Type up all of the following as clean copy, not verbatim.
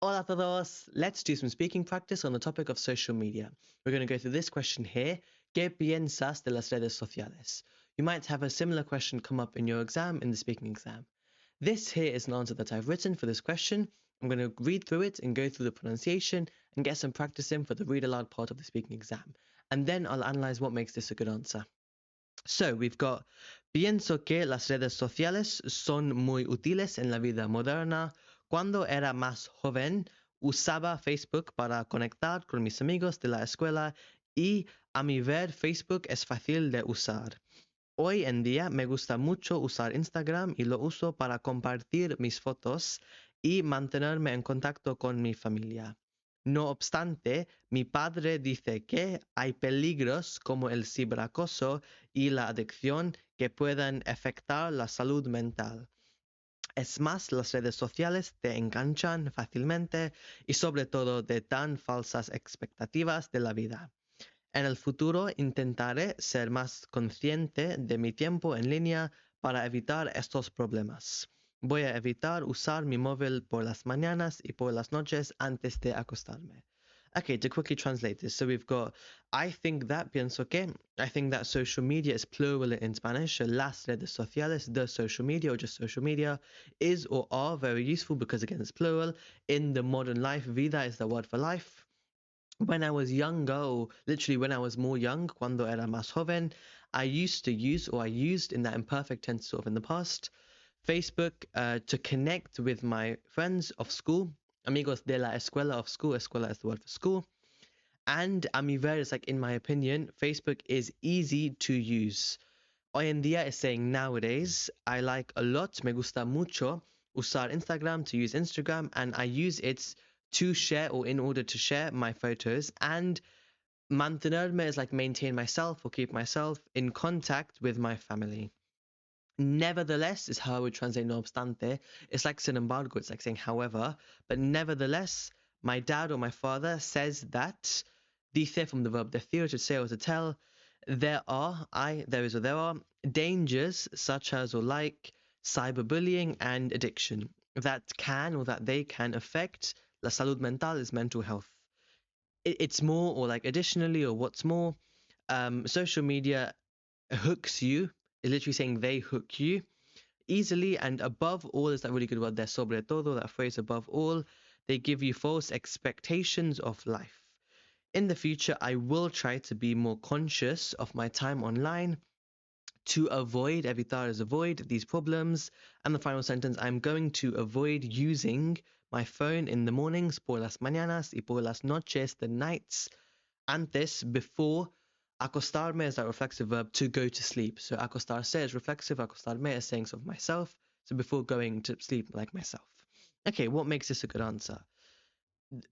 Hola a todos! Let's do some speaking practice on the topic of social media. We're going to go through this question here. ¿Qué piensas de las redes sociales? You might have a similar question come up in your exam, in the speaking exam. This here is an answer that I've written for this question. I'm going to read through it and go through the pronunciation and get some practice in for the read aloud part of the speaking exam. And then I'll analyze what makes this a good answer. So we've got, pienso que las redes sociales son muy útiles en la vida moderna. Cuando era más joven, usaba Facebook para conectar con mis amigos de la escuela y a mi ver Facebook es fácil de usar. Hoy en día me gusta mucho usar Instagram y lo uso para compartir mis fotos y mantenerme en contacto con mi familia. No obstante, mi padre dice que hay peligros como el ciberacoso y la adicción que pueden afectar la salud mental. Es más, las redes sociales te enganchan fácilmente y sobre todo te dan falsas expectativas de la vida. En el futuro intentaré ser más consciente de mi tiempo en línea para evitar estos problemas. Voy a evitar usar mi móvil por las mañanas y por las noches antes de acostarme. Okay, to quickly translate this, so we've got I think that, pienso que. I think that social media is plural in Spanish. So las redes sociales, the social media or just social media, is or are very useful because again it's plural. In the modern life, vida is the word for life. When I was younger, or literally when I was more young, cuando era más joven, I used to use, or I used in that imperfect tense sort of in the past, Facebook to connect with my friends of school, amigos de la escuela of school, escuela is the word for school, and a mi ver is like, in my opinion, Facebook is easy to use. Hoy en día is saying nowadays, I like a lot, me gusta mucho usar Instagram, to use Instagram, and I use it to share or in order to share my photos. And mantenerme is like maintain myself or keep myself in contact with my family. Nevertheless is how I would translate no obstante. It's like sin embargo, it's like saying however, but nevertheless, my dad or my father says that, dice from the verb decir, to say or to tell, there is or there are dangers such as or like cyberbullying and addiction that can or that they can affect la salud mental is mental health. It's more or like additionally or what's more, social media hooks you, literally saying they hook you easily, and above all is that really good word there, sobre todo, that phrase above all, they give you false expectations of life. In the future, I will try to be more conscious of my time online to avoid, evitar is avoid, these problems. And the final sentence, I'm going to avoid using my phone in the mornings, por las mañanas, y por las noches, the nights. Antes, before, acostarme is that reflexive verb to go to sleep. So acostarse is reflexive, acostarme is saying of myself. So before going to sleep, like myself. Okay, what makes this a good answer?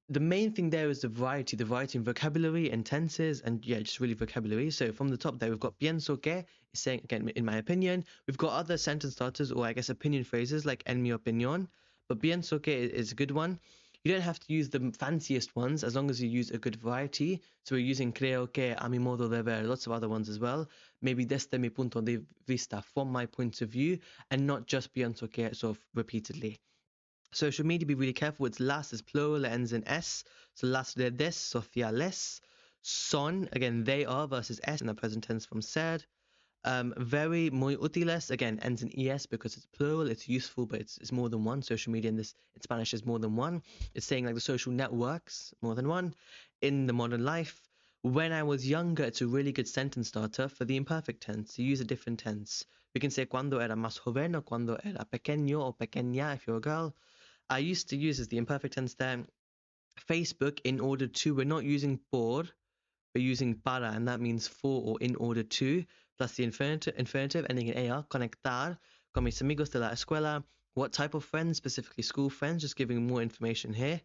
The main thing there is the variety in vocabulary and tenses, and yeah, just really vocabulary. So from the top there, we've got pienso que, is saying, again, in my opinion. We've got other sentence starters, or I guess opinion phrases, like en mi opinión, but pienso que is a good one. You don't have to use the fanciest ones as long as you use a good variety. So we're using creo que, a mi modo de ver, lots of other ones as well. Maybe desde mi punto de vista, from my point of view, and not just pienso que sort of repeatedly. Social media, be really careful. It's las is plural, it ends in s. So las redes sociales son, again, they are versus s in the present tense from ser. Very muy útiles, again, ends in es because it's plural, it's useful, but it's more than one. Social media in Spanish is more than one. It's saying like the social networks, more than one. In the modern life, when I was younger, it's a really good sentence starter for the imperfect tense. You use a different tense. We can say cuando era más joven or cuando era pequeño or pequeña if you're a girl. I used to use as the imperfect tense there, Facebook in order to. We're not using por, we're using para, and that means for or in order to, plus the infinitive ending in AR, conectar con mis amigos de la escuela. What type of friends? Specifically school friends, just giving more information here.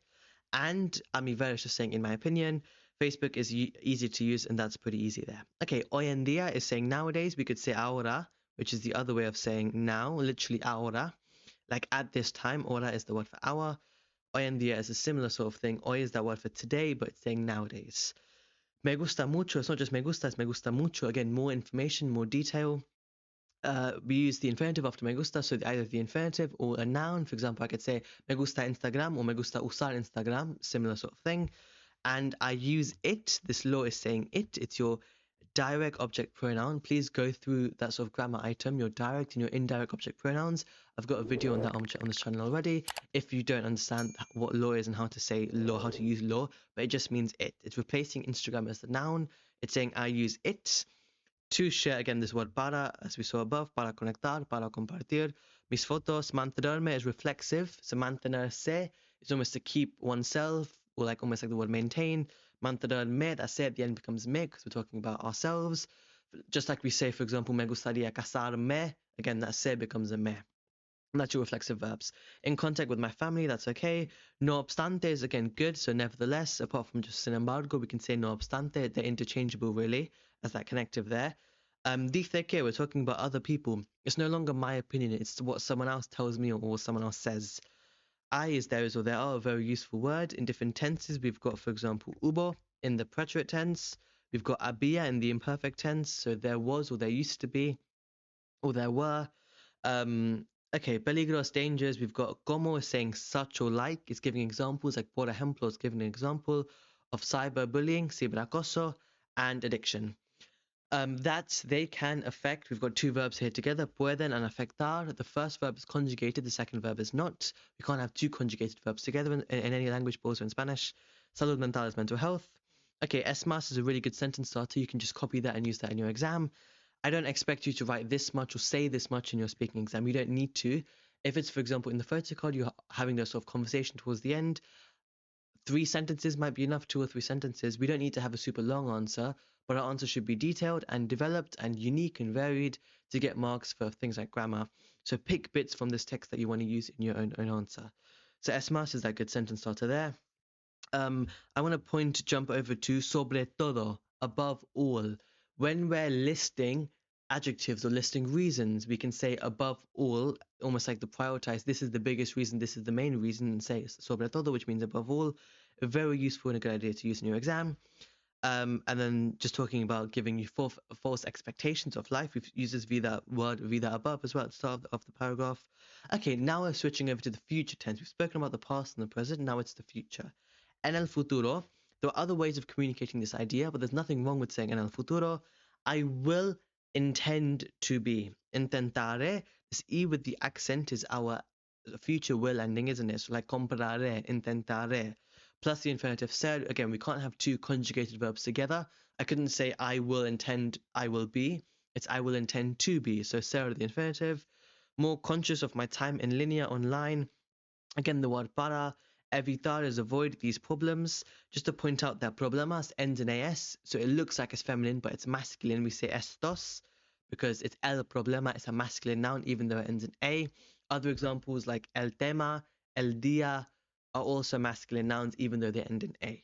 And a mi ver is just saying, in my opinion, Facebook is easy to use, and that's pretty easy there. Okay, hoy en día is saying nowadays. We could say ahora, which is the other way of saying now, literally ahora. Like at this time, hora is the word for hour. Hoy en día is a similar sort of thing. Hoy is that word for today, but it's saying nowadays. Me gusta mucho. It's not just me gusta, it's me gusta mucho. Again, more information, more detail. we use the infinitive after me gusta, so either the infinitive or a noun. For example, I could say me gusta Instagram or me gusta usar Instagram, similar sort of thing. And I use it. This law is saying it. It's your direct object pronoun. Please go through that sort of grammar item, your direct and your indirect object pronouns. I've got a video on that on this channel already. If you don't understand what law is and how to say law, how to use law, but it just means it. It's replacing Instagram as the noun. It's saying I use it to share, again, this word para, as we saw above, para conectar, para compartir. Mis fotos, mantenerme is reflexive, so mantenerse is almost to keep oneself, or like almost like the word maintain. Mantenerme, that se at the end becomes me, because we're talking about ourselves. Just like we say, for example, me gustaría casarme, again, that se becomes a me. And that's your reflexive verbs. In contact with my family, that's okay. No obstante is again good, so nevertheless, apart from just sin embargo, we can say no obstante. They're interchangeable really, as that connective there. Dice que, we're talking about other people. It's no longer my opinion, it's what someone else tells me or what someone else says. I is there is or there are a very useful word. In different tenses, we've got, for example, hubo in the preterite tense. We've got había in the imperfect tense, so there was or there used to be, or there were. Okay, peligros, dangers. We've got como is saying such or like. It's giving examples, like por ejemplo is giving an example of cyberbullying, ciberacoso, and addiction. That they can affect. We've got two verbs here together, pueden and afectar. The first verb is conjugated, the second verb is not. We can't have two conjugated verbs together in any language, but also in Spanish. Salud mental is mental health. Okay, es más is a really good sentence starter. You can just copy that and use that in your exam. I don't expect you to write this much or say this much in your speaking exam. You don't need to. If it's, for example, in the photo card, you're having that sort of conversation towards the end, 3 sentences might be enough, 2 or 3 sentences. We don't need to have a super long answer, but our answer should be detailed and developed and unique and varied to get marks for things like grammar. So pick bits from this text that you want to use in your own answer. So es más is that good sentence starter there. I want to jump over to sobre todo, above all. When we're listing adjectives or listing reasons, we can say above all, almost like to prioritize. This is the biggest reason, this is the main reason, and say sobre todo, which means above all. Very useful and a good idea to use in your exam. And then just talking about giving you false expectations of life. We've used this vida word, vida above as well at the start of the paragraph. Okay, now we're switching over to the future tense. We've spoken about the past and the present, now it's the future. En el futuro, there are other ways of communicating this idea, but there's nothing wrong with saying en el futuro. I will intend to be. Intentare, this E with the accent is our future will ending, isn't it? So like comprare, intentare. Plus the infinitive ser. Again, we can't have two conjugated verbs together. I couldn't say I will intend, I will be. It's I will intend to be. So ser the infinitive. More conscious of my time in linear online. Again, the word para. Evitar is avoid these problems. Just to point out that problemas ends in as, so it looks like it's feminine, but it's masculine. We say estos because it's el problema. It's a masculine noun, even though it ends in a. Other examples like el tema, el dia are also masculine nouns, even though they end in a.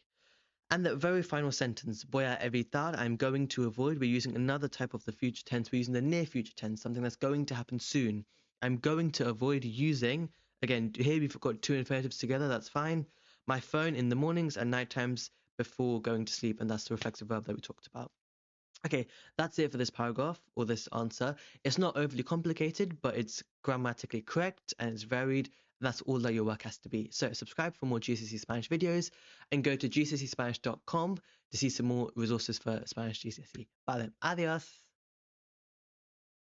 And the very final sentence, voy a evitar, I'm going to avoid. We're using another type of the future tense. We're using the near future tense, something that's going to happen soon. I'm going to avoid using, again, here we've got two infinitives together, that's fine. My phone in the mornings and night times before going to sleep, and that's the reflexive verb that we talked about. Okay, that's it for this paragraph or this answer. It's not overly complicated, but it's grammatically correct and it's varied. And that's all that your work has to be. So subscribe for more GCSE Spanish videos and go to gcsespanish.com to see some more resources for Spanish GCSE. Vale, adiós.